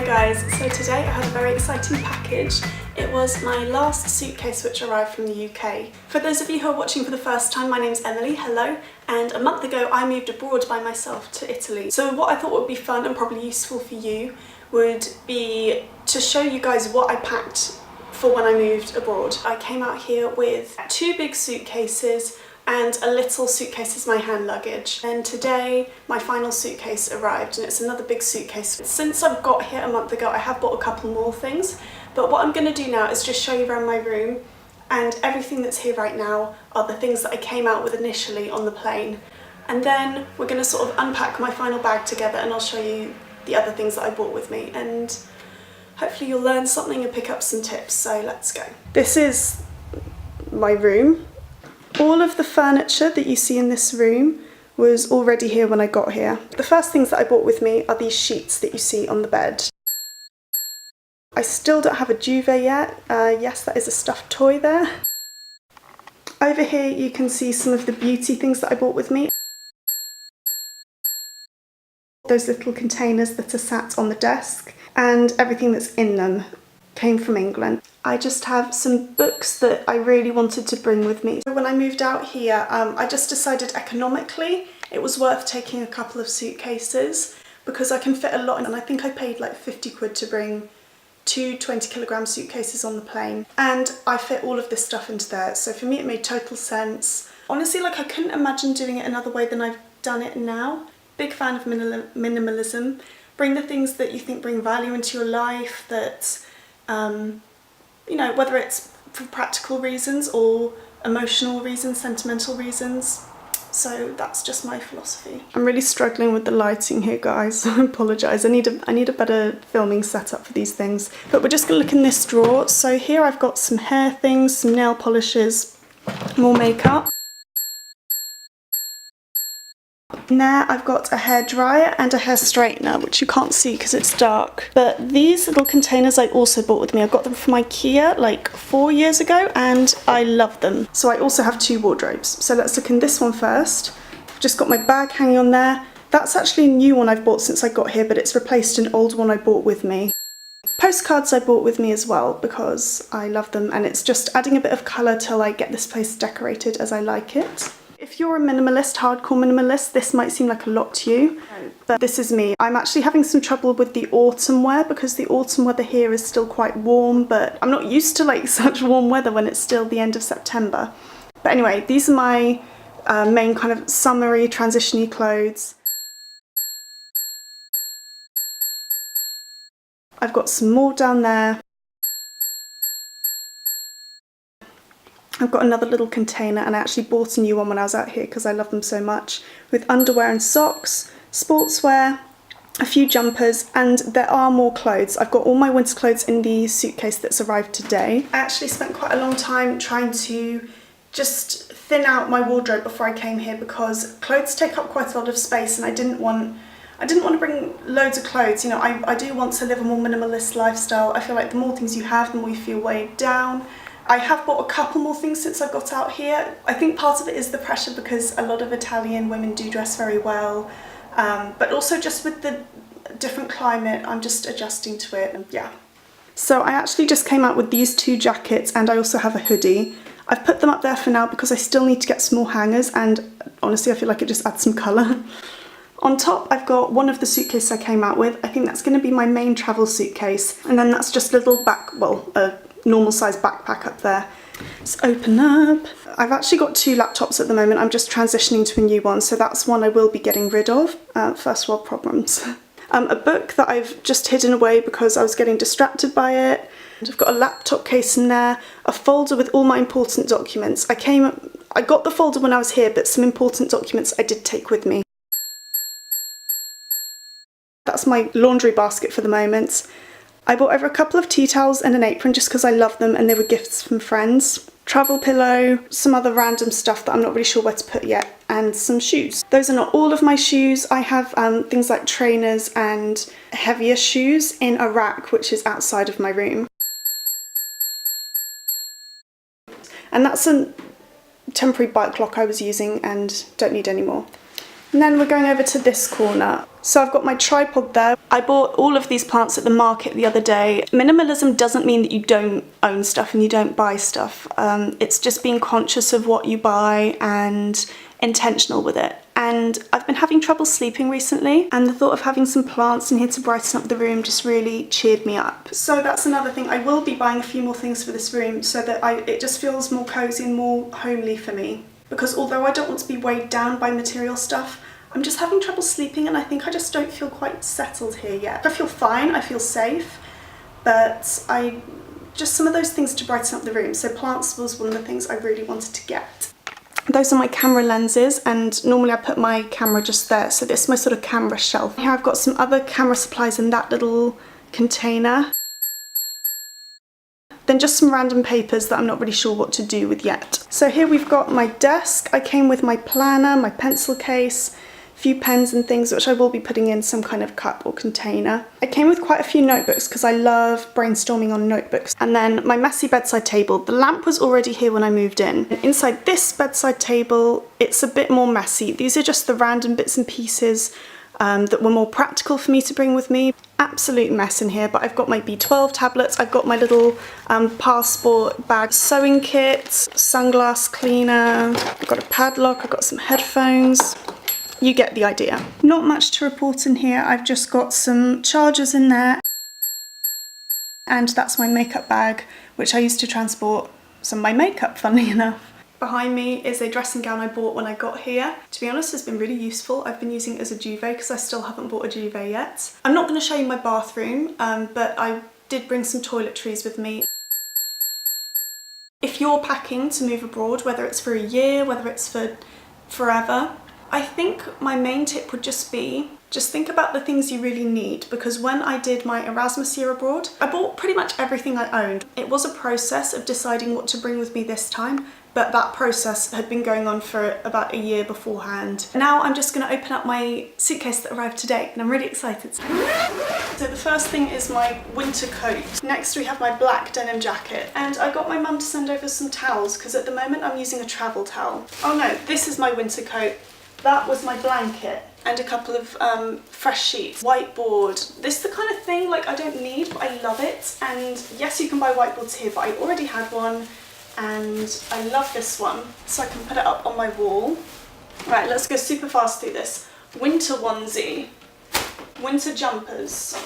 guys, so today I had a very exciting package. It was my last suitcase which arrived from the UK. For those of you who are watching for the first time, my name's Emily, hello, and a month ago I moved abroad by myself to Italy. So what I thought would be fun and probably useful for you would be to show you guys what I packed for when I moved abroad. I came out here with 2 big suitcases and a little suitcase as my hand luggage. And today my final suitcase arrived, and it's another big suitcase. Since I've got here a month ago, I have bought a couple more things, but what I'm going to do now is just show you around my room, and everything that's here right now are the things that I came out with initially on the plane. And then we're going to sort of unpack my final bag together, and I'll show you the other things that I brought with me, and hopefully you'll learn something and pick up some tips. So let's go. This is my room. All of the furniture that you see in this room was already here when I got here. The first things that I brought with me are these sheets that you see on the bed. I still don't have a duvet yet. Yes, that is a stuffed toy there. Over here you can see some of the beauty things that I brought with me. Those little containers that are sat on the desk, and everything that's in them came from England. I just have some books that I really wanted to bring with me. When I moved out here, I just decided economically it was worth taking a couple of suitcases because I can fit a lot in, and I think I paid like 50 quid to bring 2 20-kilogram suitcases on the plane, and I fit all of this stuff into there. So for me it made total sense. Honestly, like, I couldn't imagine doing it another way than I've done it now. Big fan of minimalism. Bring the things that you think bring value into your life, that you know, whether it's for practical reasons or emotional reasons, sentimental reasons. So that's just my philosophy. I'm really struggling with the lighting here, guys. I apologise. I need a better filming setup for these things. But we're just gonna look in this drawer. So here I've got some hair things, some nail polishes, more makeup. In there I've got a hairdryer and a hair straightener, which you can't see because it's dark. But these little containers I also bought with me. I got them from IKEA like 4 years ago and I love them. So I also have 2 wardrobes. So let's look in this one first. I've just got my bag hanging on there. That's actually a new one I've bought since I got here, but it's replaced an old one I bought with me. Postcards I bought with me as well because I love them, and it's just adding a bit of colour till I get this place decorated as I like it. If you're a minimalist, hardcore minimalist, this might seem like a lot to you, but this is me. I'm actually having some trouble with the autumn wear because the autumn weather here is still quite warm, but I'm not used to like such warm weather when it's still the end of September. But anyway, these are my main kind of summery, transition-y clothes. I've got some more down there. I've got another little container, and I actually bought a new one when I was out here because I love them so much, with underwear and socks, sportswear, a few jumpers, and there are more clothes. I've got all my winter clothes in the suitcase that's arrived today. I actually spent quite a long time trying to just thin out my wardrobe before I came here because clothes take up quite a lot of space, and I didn't want to bring loads of clothes. You know, I do want to live a more minimalist lifestyle. I feel like the more things you have, the more you feel weighed down. I have bought a couple more things since I got out here. I think part of it is the pressure because a lot of Italian women do dress very well, but also just with the different climate, I'm just adjusting to it, and yeah. So I actually just came out with these 2 jackets, and I also have a hoodie. I've put them up there for now because I still need to get some more hangers, and honestly I feel like it just adds some colour. On top I've got one of the suitcases I came out with. I think that's going to be my main travel suitcase, and then that's just a little normal size backpack up there. Let's open up. I've actually got 2 laptops at the moment. I'm just transitioning to a new one, so that's one I will be getting rid of. First world problems. A book that I've just hidden away because I was getting distracted by it. And I've got a laptop case in there, a folder with all my important documents. I got the folder when I was here, but some important documents I did take with me. That's my laundry basket for the moment. I bought over a couple of tea towels and an apron just because I love them and they were gifts from friends. Travel pillow, some other random stuff that I'm not really sure where to put yet, and some shoes. Those are not all of my shoes. I have things like trainers and heavier shoes in a rack which is outside of my room. And that's a temporary bike lock I was using and don't need anymore. And then we're going over to this corner. So I've got my tripod there. I bought all of these plants at the market the other day. Minimalism doesn't mean that you don't own stuff and you don't buy stuff. It's just being conscious of what you buy and intentional with it. And I've been having trouble sleeping recently, and the thought of having some plants in here to brighten up the room just really cheered me up. So that's another thing. I will be buying a few more things for this room so that it just feels more cozy and more homely for me. Because although I don't want to be weighed down by material stuff, I'm just having trouble sleeping, and I think I just don't feel quite settled here yet. I feel fine, I feel safe, but just some of those things to brighten up the room. So plants was one of the things I really wanted to get. Those are my camera lenses, and normally I put my camera just there, so this is my sort of camera shelf. Here I've got some other camera supplies in that little container. Then just some random papers that I'm not really sure what to do with yet. So here we've got my desk. I came with my planner, my pencil case, a few pens and things which I will be putting in some kind of cup or container. I came with quite a few notebooks because I love brainstorming on notebooks. And then my messy bedside table. The lamp was already here when I moved in. And inside this bedside table, it's a bit more messy. These are just the random bits and pieces that were more practical for me to bring with me. Absolute mess in here, but I've got my B12 tablets, I've got my little passport bag, sewing kit, sunglass cleaner, I've got a padlock, I've got some headphones. You get the idea. Not much to report in here. I've just got some chargers in there, and that's my makeup bag, which I used to transport some of my makeup, funnily enough. Behind me is a dressing gown I bought when I got here. To be honest, it's been really useful. I've been using it as a duvet because I still haven't bought a duvet yet. I'm not going to show you my bathroom, but I did bring some toiletries with me. If you're packing to move abroad, whether it's for a year, whether it's for forever, I think my main tip would just be, just think about the things you really need, because when I did my Erasmus year abroad, I bought pretty much everything I owned. It was a process of deciding what to bring with me this time, but that process had been going on for about a year beforehand. Now I'm just going to open up my suitcase that arrived today, and I'm really excited. So the first thing is my winter coat. Next we have my black denim jacket, and I got my mum to send over some towels because at the moment I'm using a travel towel. Oh no, this is my winter coat. That was my blanket and a couple of fresh sheets. Whiteboard. This is the kind of thing like I don't need, but I love it. And yes, you can buy whiteboards here, but I already had one and I love this one. So I can put it up on my wall. Right, let's go super fast through this. Winter onesie. Winter jumpers.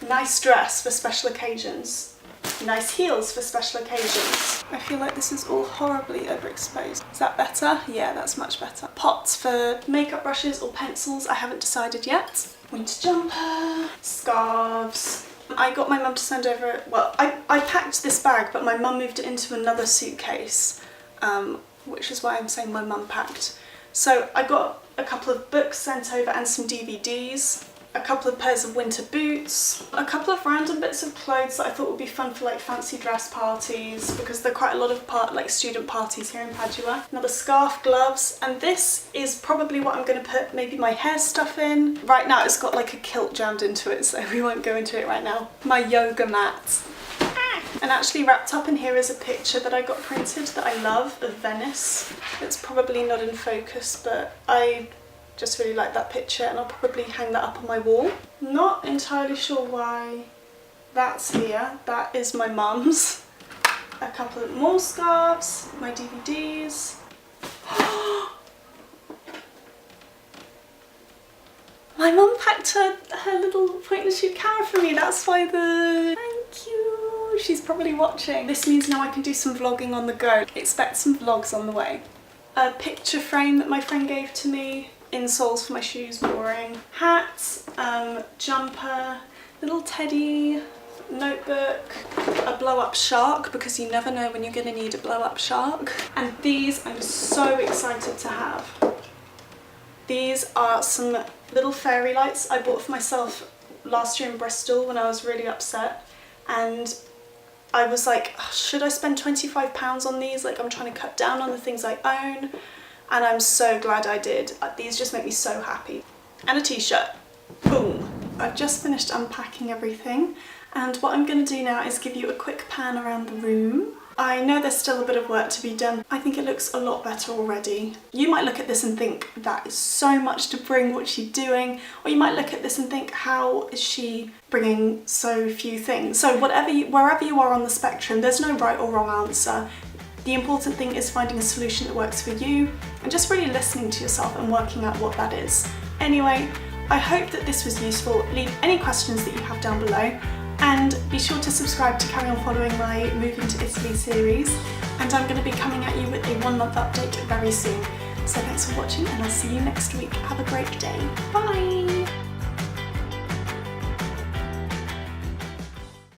Nice dress for special occasions. Nice heels for special occasions. I feel like this is all horribly overexposed. Is that better? Yeah, that's much better. Pots for makeup brushes or pencils, I haven't decided yet. Winter jumper, scarves. I got my mum to send over, well, I packed this bag, but my mum moved it into another suitcase, which is why I'm saying my mum packed. So I got a couple of books sent over and some DVDs. A couple of pairs of winter boots, a couple of random bits of clothes that I thought would be fun for like fancy dress parties, because there are quite a lot of like student parties here in Padua. Another scarf, gloves, and this is probably what I'm going to put maybe my hair stuff in. Right now it's got like a kilt jammed into it, so we won't go into it right now. My yoga mat. And actually wrapped up in here is a picture that I got printed that I love of Venice. It's probably not in focus, but I just really like that picture, and I'll probably hang that up on my wall. Not entirely sure why that's here. That is my mum's. A couple of more scarves, my DVDs. My mum packed her little point and shoot camera for me. That's why thank you. She's probably watching. This means now I can do some vlogging on the go. Expect some vlogs on the way. A picture frame that my friend gave to me. Insoles for my shoes, boring. Hat, jumper, little teddy, notebook, a blow-up shark, because you never know when you're going to need a blow-up shark. And these I'm so excited to have. These are some little fairy lights I bought for myself last year in Bristol when I was really upset, and I was like, oh, should I spend £25 on these? Like, I'm trying to cut down on the things I own. And I'm so glad I did. These just make me so happy. And a t-shirt. Boom. I've just finished unpacking everything, and what I'm going to do now is give you a quick pan around the room. I know there's still a bit of work to be done. I think it looks a lot better already. You might look at this and think that is so much to bring, what's she doing? Or you might look at this and think, how is she bringing so few things? So wherever you are on the spectrum, there's no right or wrong answer. The important thing is finding a solution that works for you and just really listening to yourself and working out what that is. Anyway, I hope that this was useful. Leave any questions that you have down below. And be sure to subscribe to carry on following my Moving to Italy series, and I'm going to be coming at you with a 1-month update very soon. So thanks for watching, and I'll see you next week. Have a great day. Bye!